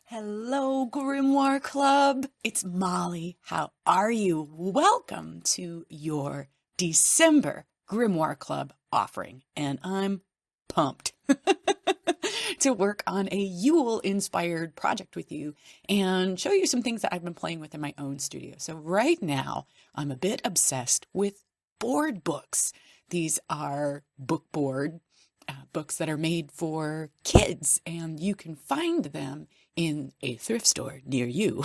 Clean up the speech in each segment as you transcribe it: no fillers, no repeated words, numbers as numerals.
Hello, Grimoire Club. It's Molly. How are you? Welcome to your December Grimoire Club offering, and I'm pumped to work on a Yule-inspired project with you and show you some things that I've been playing with in my own studio. So right now, I'm a bit obsessed with board books. These are books that are made for kids, and you can find them in a thrift store near you.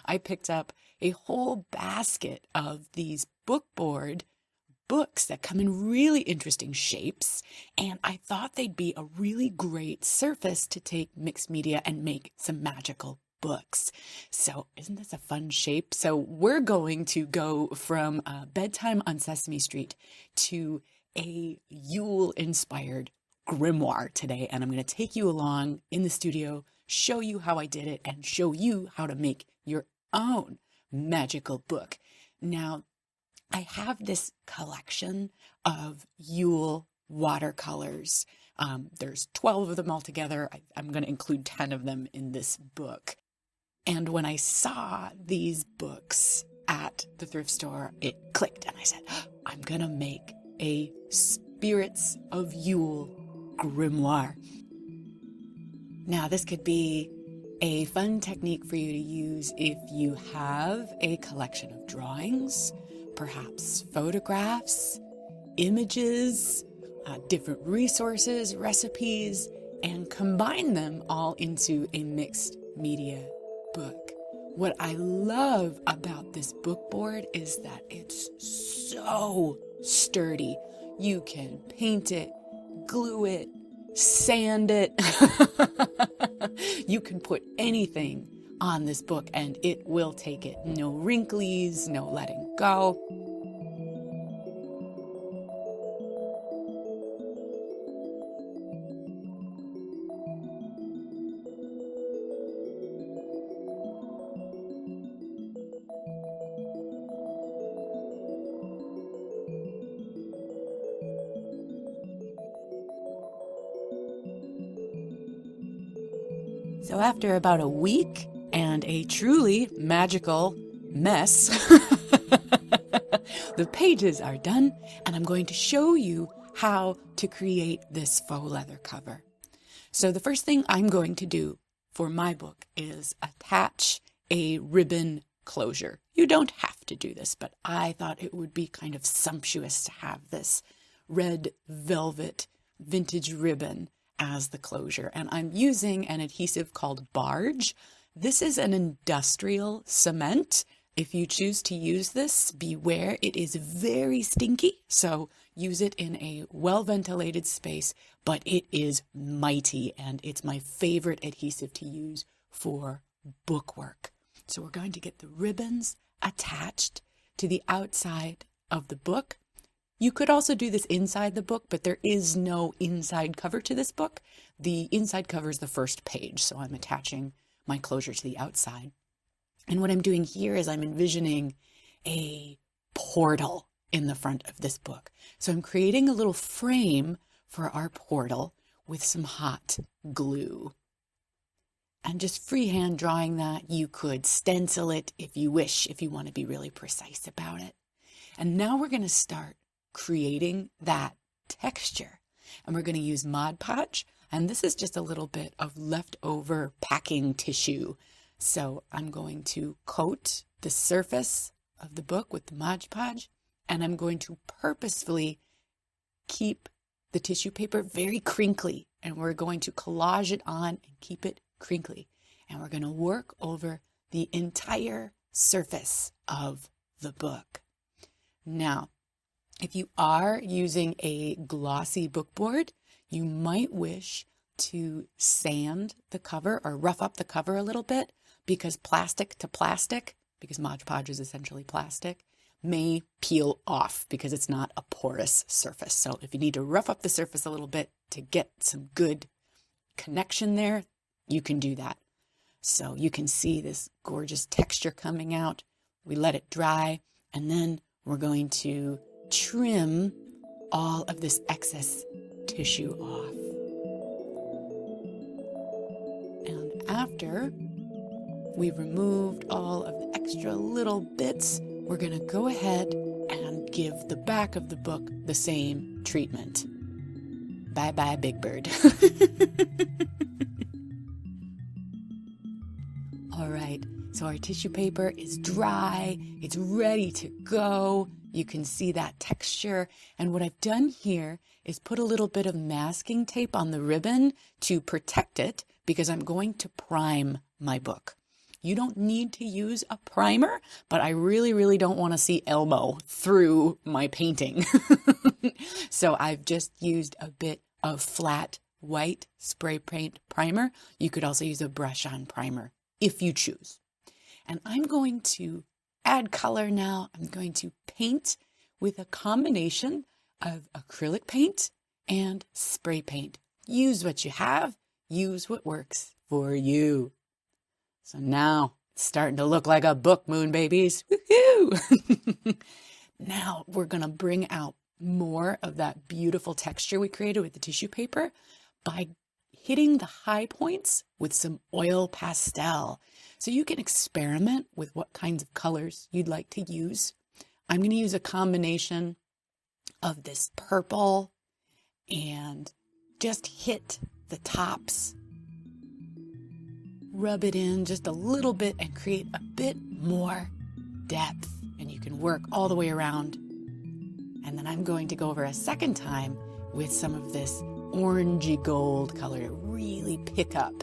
I picked up a whole basket of these board books that come in really interesting shapes, and I thought they'd be a really great surface to take mixed media and make some magical books. So isn't this a fun shape? So we're going to go from Bedtime on Sesame Street to a Yule-inspired grimoire today, and I'm going to take you along in the studio, show you how I did it, and show you how to make your own magical book. Now, I have this collection of Yule watercolors. There's 12 of them altogether. I'm going to include 10 of them in this book. And when I saw these books at the thrift store, it clicked, and I said, I'm going to make a Spirits of Yule grimoire. Now, this could be a fun technique for you to use if you have a collection of drawings, perhaps photographs, images, different resources, recipes, and combine them all into a mixed media book. What I love about this book board is that it's so sturdy. You can paint it, glue it, sand it. You can put anything on this book and it will take it. No wrinkles, no letting go. So after about a week and a truly magical mess, the pages are done, and I'm going to show you how to create this faux leather cover. So the first thing I'm going to do for my book is attach a ribbon closure. You don't have to do this, but I thought it would be kind of sumptuous to have this red velvet vintage ribbon as the closure, and I'm using an adhesive called Barge. This is an industrial cement. If you choose to use this, beware, it is very stinky, so use it in a well-ventilated space, but it is mighty, and it's my favorite adhesive to use for bookwork. So we're going to get the ribbons attached to the outside of the book. You could also do this inside the book, but there is no inside cover to this book. The inside cover is the first page, so I'm attaching my closure to the outside. And what I'm doing here is I'm envisioning a portal in the front of this book. So I'm creating a little frame for our portal with some hot glue. And just freehand drawing that. You could stencil it if you wish, if you want to be really precise about it. And now we're going to start creating that texture, and we're going to use Mod Podge, and this is just a little bit of leftover packing tissue. So I'm going to coat the surface of the book with the Mod Podge, and I'm going to purposefully keep the tissue paper very crinkly, and we're going to collage it on and keep it crinkly, and we're going to work over the entire surface of the book. Now, if you are using a glossy book board, you might wish to sand the cover or rough up the cover a little bit, because plastic to plastic, because Mod Podge is essentially plastic, may peel off because it's not a porous surface. So if you need to rough up the surface a little bit to get some good connection there, you can do that. So you can see this gorgeous texture coming out. We let it dry, and then we're going to trim all of this excess tissue off. And after we've removed all of the extra little bits, we're going to go ahead and give the back of the book the same treatment. Bye-bye, Big Bird. All right, so our tissue paper is dry. It's ready to go. You can see that texture. And what I've done here is put a little bit of masking tape on the ribbon to protect it because I'm going to prime my book. You don't need to use a primer, but I really don't want to see Elmo through my painting. So I've just used a bit of flat white spray paint primer. You could also use a brush-on primer if you choose. And I'm going to add color now. I'm going to paint with a combination of acrylic paint and spray paint. Use what you have. Use what works for you. So now it's starting to look like a book, moon babies. Woohoo! Now we're going to bring out more of that beautiful texture we created with the tissue paper by hitting the high points with some oil pastel. So you can experiment with what kinds of colors you'd like to use. I'm going to use a combination of this purple and just hit the tops. Rub it in just a little bit and create a bit more depth. And you can work all the way around. And then I'm going to go over a second time with some of this orangey gold color to really pick up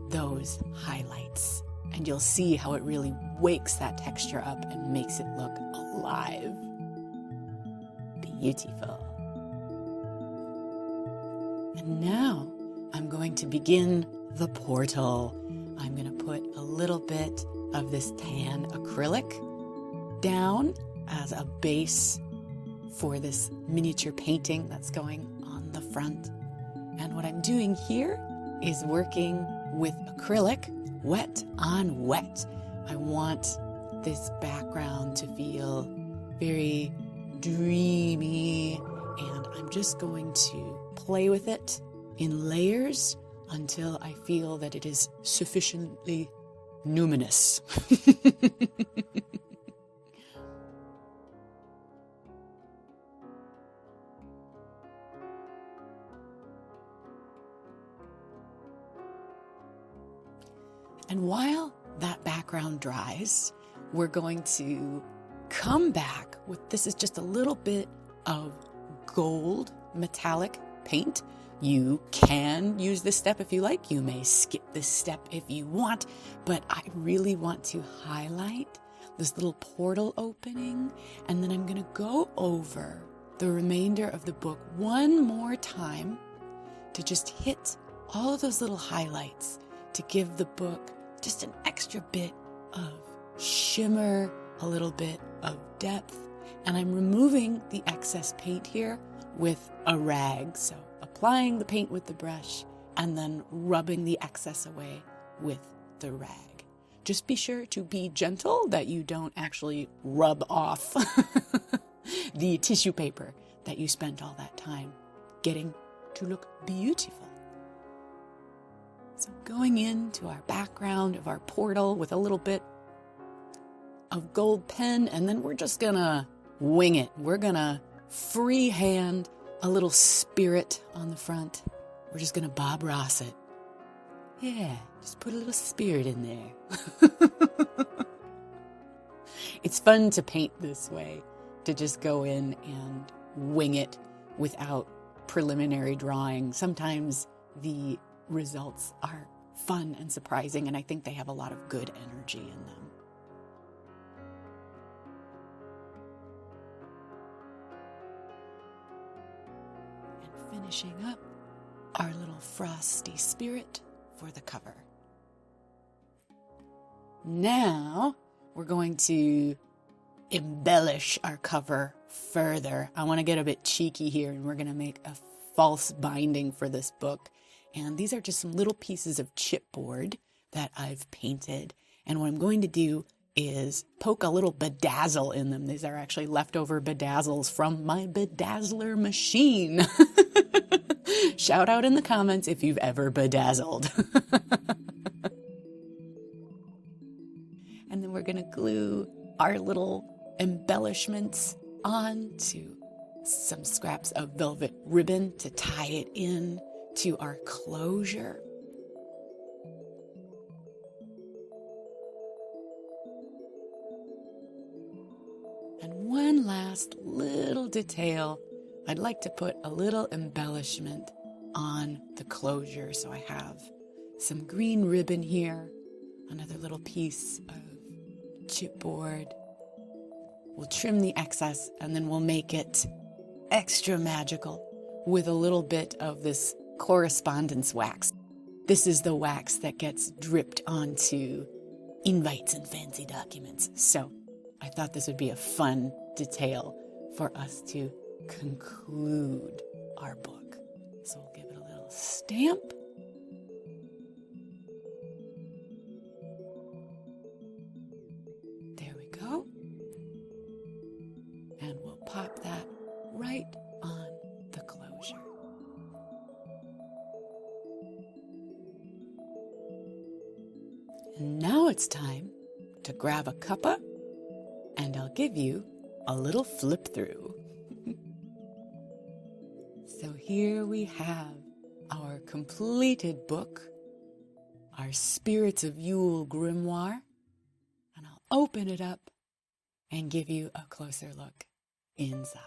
those highlights. And you'll see how it really wakes that texture up and makes it look alive. Beautiful. And now I'm going to begin the portal. I'm going to put a little bit of this tan acrylic down as a base for this miniature painting that's going on the front. And what I'm doing here is working with acrylic wet on wet. I want this background to feel very dreamy, and I'm just going to play with it in layers until I feel that it is sufficiently numinous. And while that background dries, we're going to come back with, this is just a little bit of gold metallic paint. You can use this step if you like. You may skip this step if you want, but I really want to highlight this little portal opening. And then I'm going to go over the remainder of the book one more time to just hit all of those little highlights to give the book just an extra bit of shimmer, a little bit of depth. And I'm removing the excess paint here with a rag. So applying the paint with the brush and then rubbing the excess away with the rag. Just be sure to be gentle that you don't actually rub off the tissue paper that you spent all that time getting to look beautiful. So going into our background of our portal with a little bit of gold pen, and then we're just gonna wing it. We're gonna freehand a little spirit on the front. We're just gonna Bob Ross it. Yeah, just put a little spirit in there. It's fun to paint this way, to just go in and wing it without preliminary drawing. Sometimes the results are fun and surprising, and I think they have a lot of good energy in them. And finishing up our little frosty spirit for the cover. Now we're going to embellish our cover further. I want to get a bit cheeky here, and we're going to make a false binding for this book. And these are just some little pieces of chipboard that I've painted. And what I'm going to do is poke a little bedazzle in them. These are actually leftover bedazzles from my bedazzler machine. Shout out in the comments if you've ever bedazzled. we're going to glue our little embellishments on to some scraps of velvet ribbon to tie it in to our closure. And one last little detail, I'd like to put a little embellishment on the closure. So I have some green ribbon here, another little piece of chipboard. We'll trim the excess and then we'll make it extra magical with a little bit of this correspondence wax. This is the wax that gets dripped onto invites and fancy documents. So I thought this would be a fun detail for us to conclude our book. So we'll give it a little stamp. There we go. And we'll pop that right on the closure. And now it's time to grab a cuppa, and I'll give you a little flip through. So here we have our completed book, our Spirits of Yule grimoire, and I'll open it up and give you a closer look inside.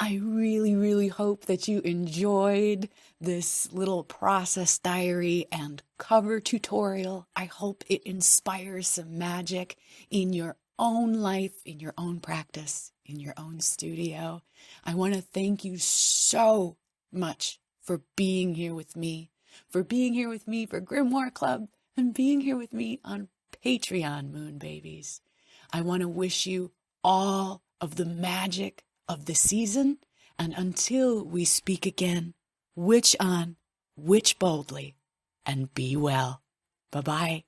I really, really hope that you enjoyed this little process diary and cover tutorial. I hope it inspires some magic in your own life, in your own practice, in your own studio. I want to thank you so much for being here with me, for Grimoire Club, and being here with me on Patreon, Moon Babies. I want to wish you all of the magic of the season, and until we speak again, witch on, witch boldly, and be well. Bye-bye.